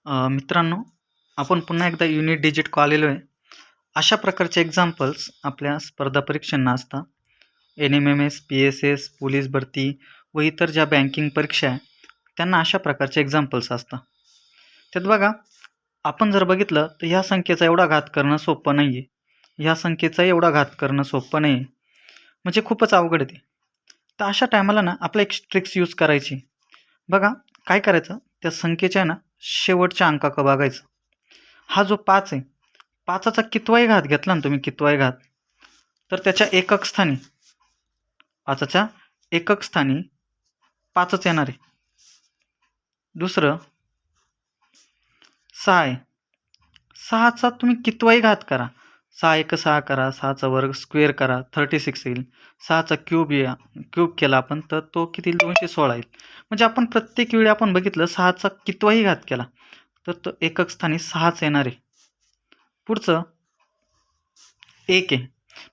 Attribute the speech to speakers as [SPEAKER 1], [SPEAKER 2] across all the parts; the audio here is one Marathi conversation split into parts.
[SPEAKER 1] मित्रांनो, आपण पुन्हा एकदा युनिट डिजिट आलेलो आहे. अशा प्रकारचे एक्झाम्पल्स आपल्या स्पर्धा परीक्षांना असतात. NMMS, PSS, पोलीस भरती व इतर ज्या बँकिंग परीक्षा आहे त्यांना अशा प्रकारचे एक्झाम्पल्स असतात. त्यात बघा, आपण जर बघितलं तर ह्या संख्येचा एवढा घात करणं सोपं नाही आहे. ह्या संख्येचा एवढा घात करणं सोपं नाही आहे, म्हणजे खूपच अवघड आहे ते. तर अशा टायमाला ना आपलं एक ट्रिक्स यूज करायची. बघा, काय करायचं, त्या संख्येच्या ना शेवटच्या अंकाकडं बघायचं. हा जो 5 आहे, 5चा कितवाही घात घेतला ना तुम्ही, कितवाही घात, तर त्याच्या एकक स्थानी 5च्या एकक स्थानी 5च येणार आहे. दुसरं 6 आहे, 6चा तुम्ही कितवाही घात करा, 6 एक 6 करा, 6चा वर्ग स्क्वेअर करा, 36 येईल. 6चा क्यूब केला आपण तर तो किती येईल, 216 येईल. म्हणजे आपण प्रत्येक वेळी आपण बघितलं 6चा कितवाही घात केला तर तो एकक स्थानी 6च येणार आहे. पुढचं 1 आहे.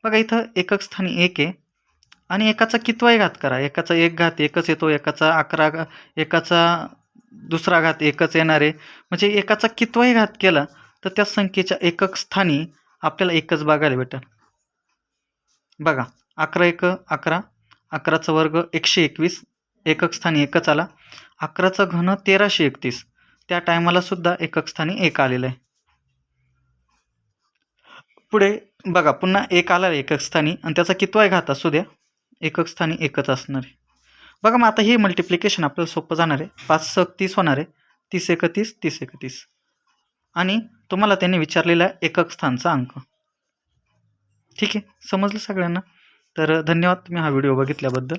[SPEAKER 1] बघा, इथं एकक स्थानी 1 आहे आणि एकाचा कितवाही घात करा, एकाचा एक घात एकच येतो, एकाचा दुसरा घात एकच येणार आहे. म्हणजे एकाचा कितवाही घात केला तर त्या संख्येच्या एकक स्थानी आपल्याला एकच बघायला भेटेल. बघा, 11 एक 11, 11चा वर्ग 121, एकक स्थानी एकच आला. 11चा घन 1331, त्या टायमाला सुद्धा एकक स्थानी 1 आलेलं आहे. पुढे बघा, पुन्हा 1 आला एकक स्थानी आणि त्याचा कितवाही घात असू द्या, एकक स्थानी एकच असणार आहे. बघा, मग आता हे मल्टिप्लिकेशन आपल्याला सोपं जाणार आहे. 5 × 30 होणार आहे, 30 × 31, 30 × 31. आणि तुम्हाला त्यांनी विचारलेला एकक स्थानचा अंक. ठीक आहे, समजलं सगळ्यांना? तर धन्यवाद तुम्ही हा व्हिडिओ बघितल्याबद्दल.